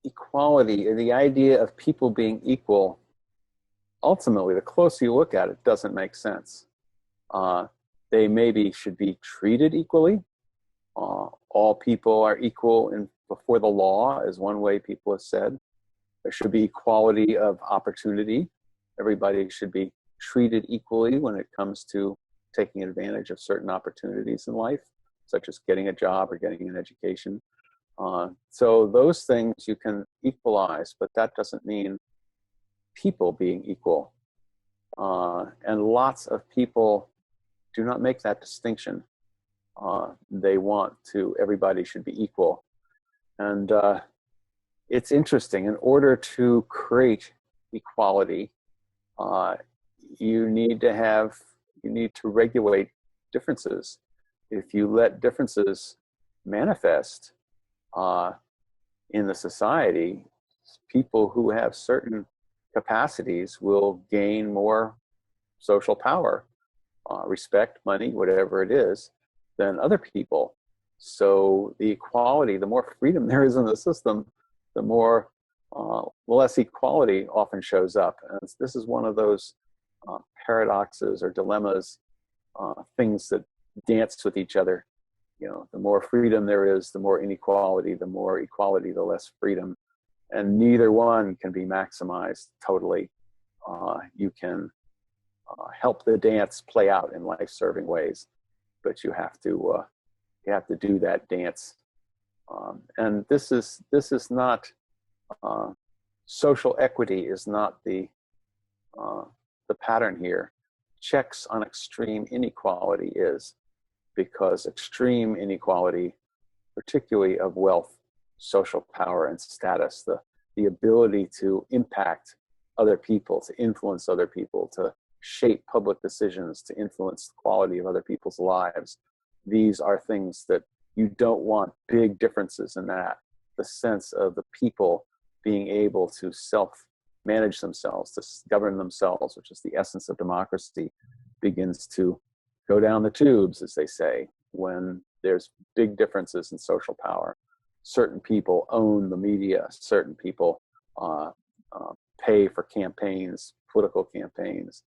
equality, the idea of people being equal, ultimately, the closer you look at it, doesn't make sense. They maybe should be treated equally. All people are equal before the law, is one way people have said. There should be equality of opportunity. Everybody should be treated equally when it comes to taking advantage of certain opportunities in life, such as getting a job or getting an education. So those things you can equalize, but that doesn't mean people being equal. And lots of people do not make that distinction. They want everybody should be equal. And it's interesting, in order to create equality, you need to regulate differences. If you let differences manifest in the society, people who have certain capacities will gain more social power, respect, money, whatever it is, than other people. So the equality, the more freedom there is in the system, the less equality often shows up. And this is one of those paradoxes or dilemmas, things that dance with each other. The more freedom there is, the more inequality; the more equality, the less freedom. And neither one can be maximized totally. You can help the dance play out in life-serving ways, but you have to do that dance. And this is not social equity is not the pattern here. Checks on extreme inequality is, because extreme inequality, particularly of wealth, social power, and status, the ability to impact other people, to influence other people, to shape public decisions, to influence the quality of other people's lives. These are things that you don't want big differences in that. The sense of the people being able to self-manage themselves, to govern themselves, which is the essence of democracy, begins to go down the tubes, as they say, when there's big differences in social power. Certain people own the media. Certain people pay for campaigns, political campaigns.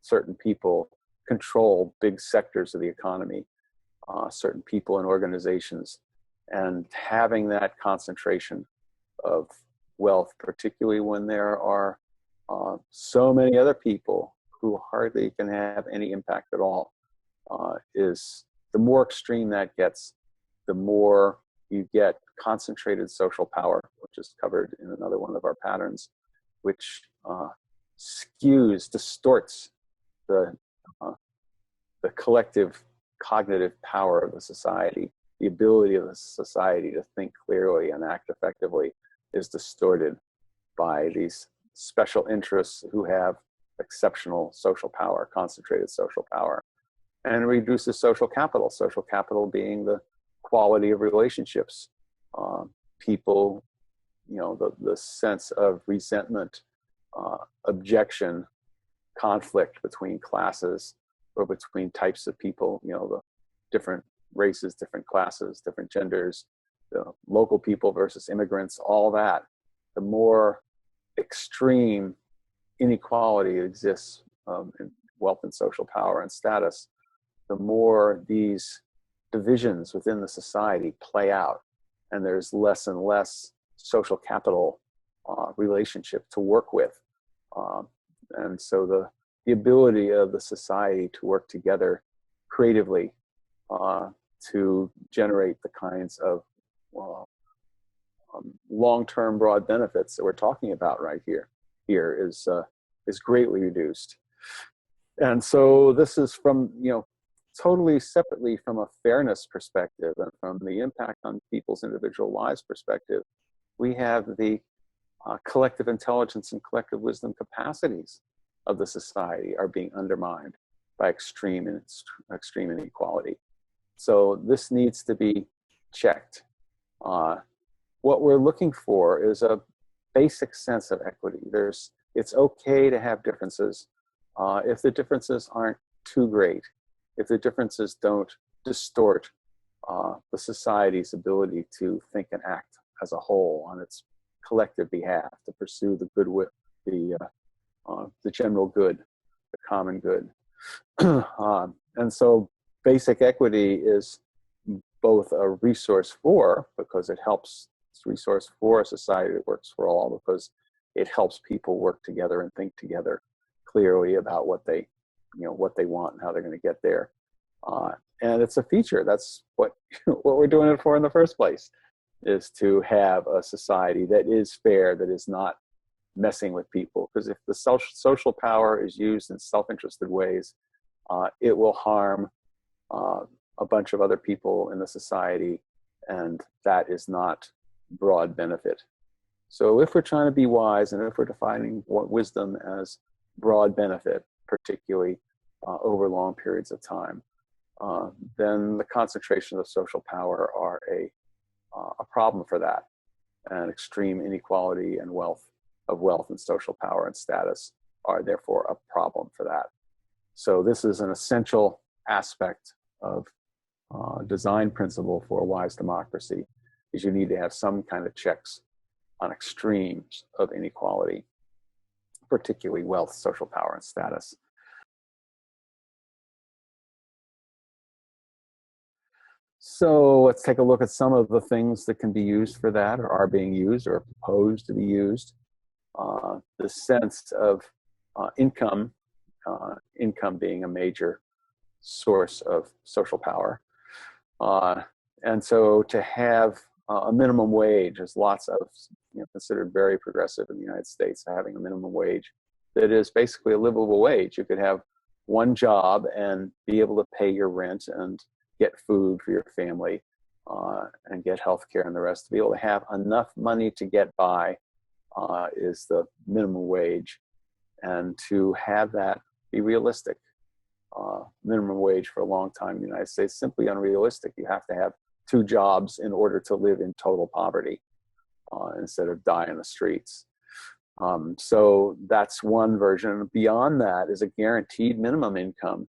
Certain people control big sectors of the economy. Certain people and organizations. And having that concentration of wealth, particularly when there are so many other people who hardly can have any impact at all, is the more extreme that gets, the more you get concentrated social power, which is covered in another one of our patterns, which distorts the collective cognitive power of the society. The ability of the society to think clearly and act effectively is distorted by these special interests who have exceptional social power, concentrated social power, and reduces social capital being the quality of relationships. People, the sense of resentment, objection, conflict between classes or between types of people, the different races, different classes, different genders, the local people versus immigrants, all that. The more extreme inequality exists in wealth and social power and status, the more these divisions within the society play out, and there's less and less social capital relationship to work with. And so the ability of the society to work together creatively to generate the kinds of long-term broad benefits that we're talking about right here is greatly reduced. And so this is from, totally separately from a fairness perspective and from the impact on people's individual lives perspective, we have the collective intelligence and collective wisdom capacities of the society are being undermined by extreme inequality. So this needs to be checked. What we're looking for is a basic sense of equity. It's okay to have differences if the differences aren't too great, if the differences don't distort the society's ability to think and act as a whole on its collective behalf to pursue the the general good, the common good. And so basic equity is both a resource for, because it helps, it's a resource for a society that works for all, because it helps people work together and think together clearly about what they want and how they're going to get there. And it's a feature. That's what we're doing it for in the first place, is to have a society that is fair, that is not messing with people. Because if the social power is used in self-interested ways, it will harm a bunch of other people in the society, and that is not broad benefit. So if we're trying to be wise, and if we're defining wisdom as broad benefit, particularly over long periods of time, then the concentration of social power are a problem for that. And extreme inequality and wealth and social power and status are therefore a problem for that. So this is an essential aspect of design principle for a wise democracy, is you need to have some kind of checks on extremes of inequality, particularly wealth, social power, and status. So let's take a look at some of the things that can be used for that, or are being used, or proposed to be used. The sense of income being a major source of social power. And so to have a minimum wage, is lots of, considered very progressive in the United States, having a minimum wage that is basically a livable wage. You could have one job and be able to pay your rent and get food for your family, and get health care and the rest. To be able to have enough money to get by is the minimum wage. And to have that be realistic. Minimum wage for a long time in the United States, simply unrealistic. You have to have 2 jobs in order to live in total poverty, instead of die in the streets. So that's one version. Beyond that is a guaranteed minimum income.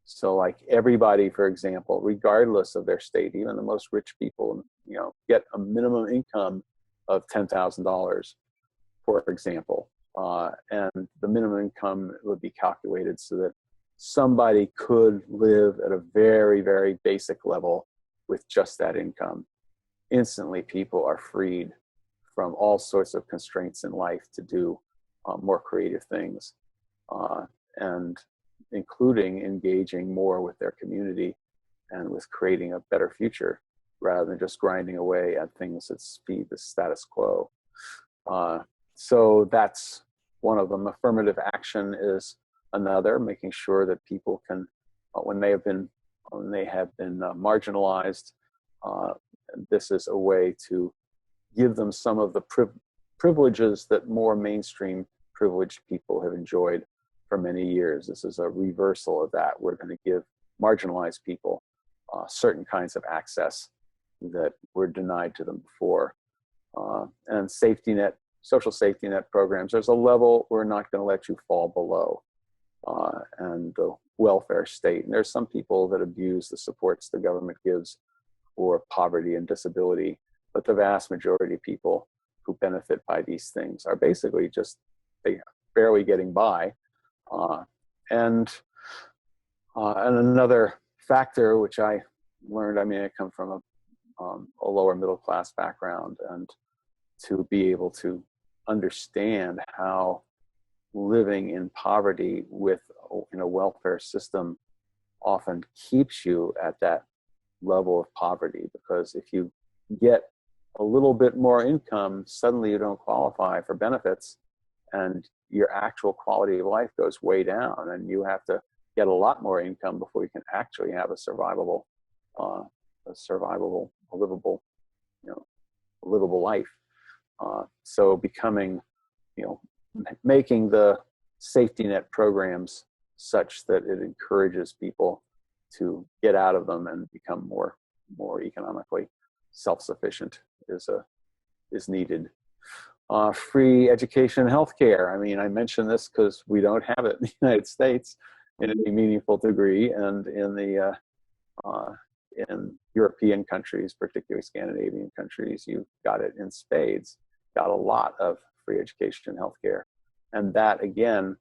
So like everybody, for example, regardless of their state, even the most rich people, get a minimum income of $10,000, for example. And the minimum income would be calculated so that somebody could live at a very, very basic level with just that income. Instantly, people are freed from all sorts of constraints in life to do more creative things, and including engaging more with their community and with creating a better future, rather than just grinding away at things that feed the status quo. So that's one of them. Affirmative action is another, making sure that people can, when they have been marginalized, this is a way to give them some of the privileges that more mainstream privileged people have enjoyed for many years. This is a reversal of that. We're going to give marginalized people certain kinds of access that were denied to them before. And social safety net programs, there's a level we're not going to let you fall below. And the welfare state. And there's some people that abuse the supports the government gives for poverty and disability, but the vast majority of people who benefit by these things are basically just barely getting by. And another factor, which I learned, I come from a lower middle class background, and to be able to understand how living in poverty in a welfare system often keeps you at that level of poverty, because if you get a little bit more income, suddenly you don't qualify for benefits, and your actual quality of life goes way down, and you have to get a lot more income before you can actually have a livable life. So making the safety net programs such that it encourages people to get out of them and become more economically self-sufficient is needed. Free education and healthcare. I mention this because we don't have it in the United States in any meaningful degree, and in the in European countries, particularly Scandinavian countries, you got it in spades, got a lot of free education and healthcare. And that, again,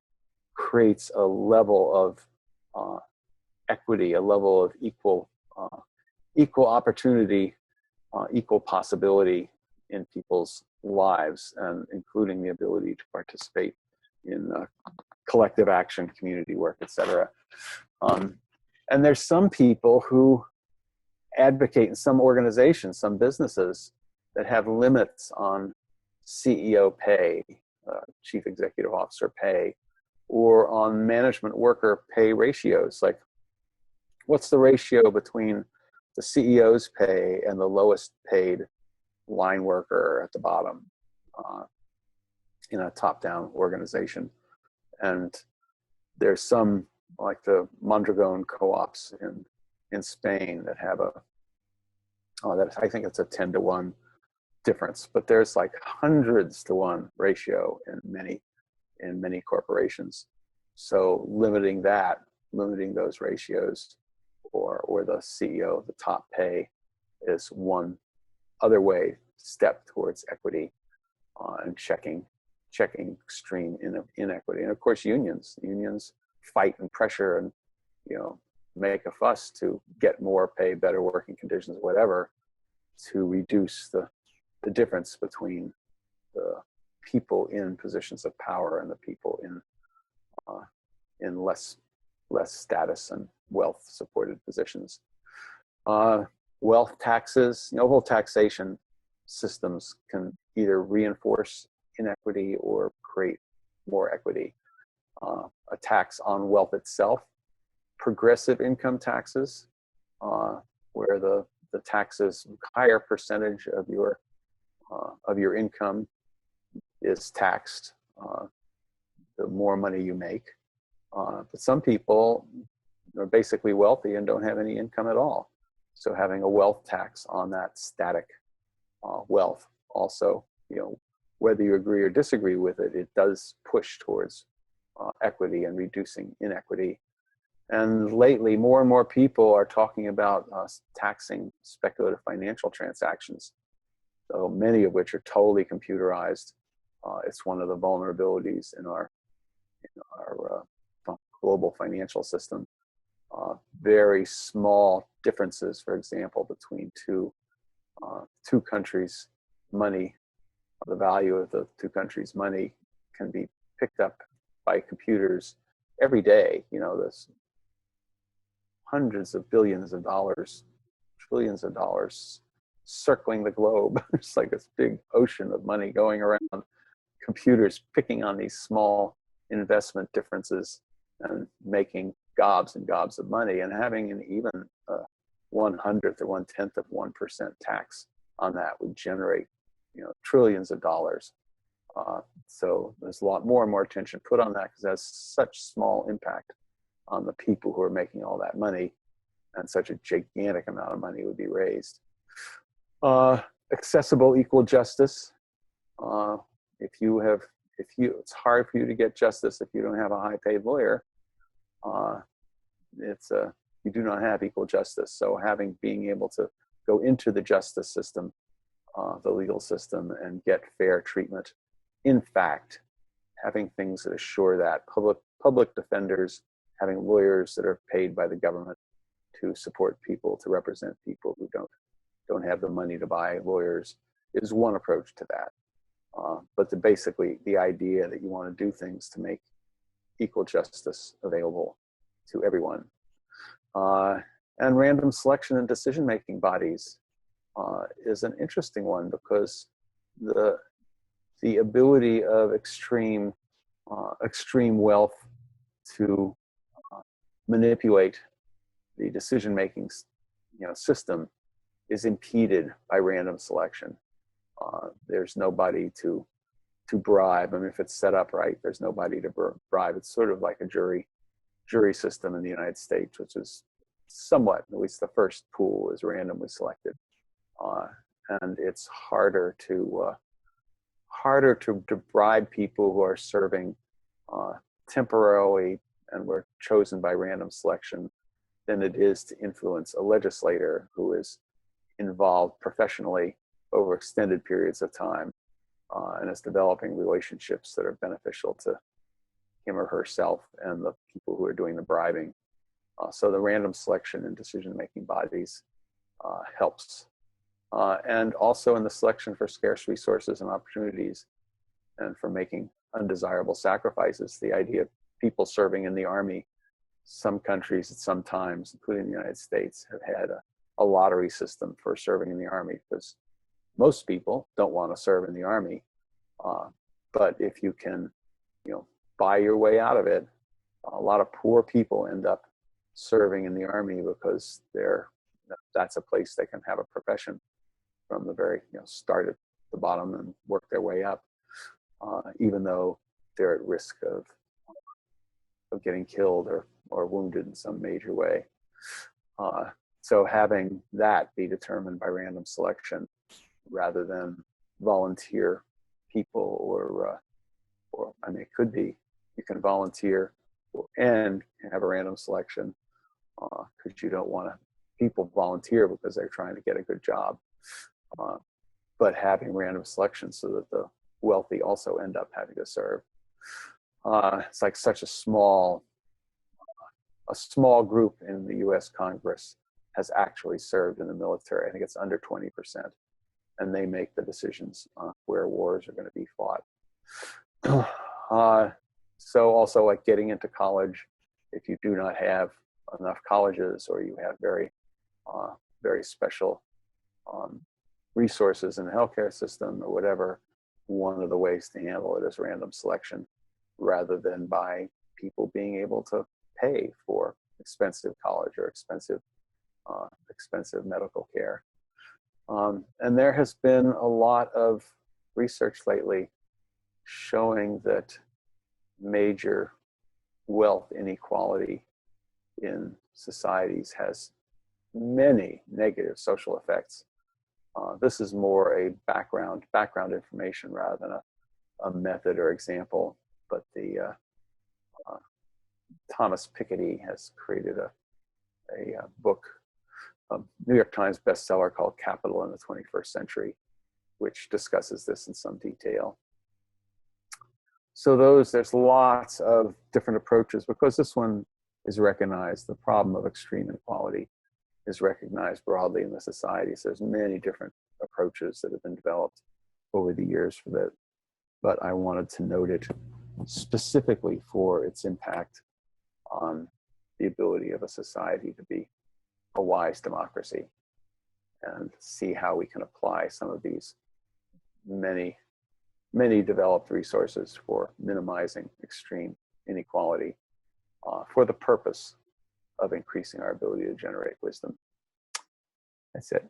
creates a level of equity, a level of equal opportunity, equal possibility in people's lives, and including the ability to participate in collective action, community work, etc. And there's some people who advocate in some organizations, some businesses, that have limits on CEO pay, chief executive officer pay, or on management worker pay ratios. Like, what's the ratio between the CEO's pay and the lowest paid line worker at the bottom in a top-down organization? And there's some, like the Mondragon co-ops in Spain, that have that I think it's a 10-to-1 difference, but there's like hundreds to one ratio in many corporations. So limiting those ratios, or the CEO, the top pay, is one other step towards equity, and checking extreme inequity. And of course, unions fight and pressure and make a fuss to get more pay, better working conditions, whatever, to reduce the difference between the people in positions of power and the people in less status and wealth supported positions. Wealth taxes, novel taxation systems can either reinforce inequity or create more equity. A tax on wealth itself, progressive income taxes, where the taxes, higher percentage of your income is taxed, the more money you make. But some people are basically wealthy and don't have any income at all. So having a wealth tax on that static wealth also, whether you agree or disagree with it, it does push towards equity and reducing inequity. And lately, more and more people are talking about taxing speculative financial transactions, so many of which are totally computerized. It's one of the vulnerabilities in our global financial system. Very small differences, for example, between two countries' money, the value of the two countries' money can be picked up by computers every day. There's hundreds of billions of dollars, trillions of dollars circling the globe. It's like this big ocean of money going around. Computers picking on these small investment differences and making gobs and gobs of money, and having an even 1/100th or 1/10th of 1% tax on that would generate trillions of dollars. So there's a lot more and more attention put on that because it has such small impact on the people who are making all that money, and such a gigantic amount of money would be raised. Accessible equal justice. It's hard for you to get justice if you don't have a high-paid lawyer. You do not have equal justice. So being able to go into the justice system, the legal system, and get fair treatment. In fact, having things that assure that, public defenders, having lawyers that are paid by the government to support people, to represent people who don't have the money to buy lawyers, is one approach to that. But basically the idea that you want to do things to make equal justice available to everyone. And random selection and decision-making bodies is an interesting one, because the ability of extreme wealth to manipulate the decision-making system is impeded by random selection. There's nobody to bribe. I mean, if it's set up right, there's nobody to bribe. It's sort of like a jury system in the United States, which is somewhat, at least the first pool is randomly selected. And it's harder to bribe people who are serving temporarily and were chosen by random selection than it is to influence a legislator who is involved professionally over extended periods of time and is developing relationships that are beneficial to him or herself and the people who are doing the bribing. So the random selection in decision-making bodies helps. And also in the selection for scarce resources and opportunities and for making undesirable sacrifices, the idea of people serving in the army, some countries at some times, including the United States, have had a lottery system for serving in the army because most people don't want to serve in the army. But if you can, buy your way out of it, a lot of poor people end up serving in the army because that's a place they can have a profession from the very start at the bottom and work their way up, even though they're at risk of getting killed or wounded in some major way. So having that be determined by random selection rather than volunteer people or it could be you can volunteer and have a random selection because you don't want people volunteer because they're trying to get a good job. But having random selection so that the wealthy also end up having to serve. It's like such a small group in the US Congress has actually served in the military. I think it's under 20%. And they make the decisions on where wars are going to be fought. So also like getting into college, if you do not have enough colleges or you have very special resources in the healthcare system or whatever, one of the ways to handle it is random selection rather than by people being able to pay for expensive college or expensive medical care. And there has been a lot of research lately showing that major wealth inequality in societies has many negative social effects. This is more a background information rather than a method or example, but the Thomas Piketty has created a book, a New York Times bestseller called Capital in the 21st Century, which discusses this in some detail. So there's lots of different approaches because this one is recognized. The problem of extreme inequality is recognized broadly in the society. So there's many different approaches that have been developed over the years for that. But I wanted to note it specifically for its impact on the ability of a society to be a wise democracy and see how we can apply some of these many developed resources for minimizing extreme inequality for the purpose of increasing our ability to generate wisdom. That's it.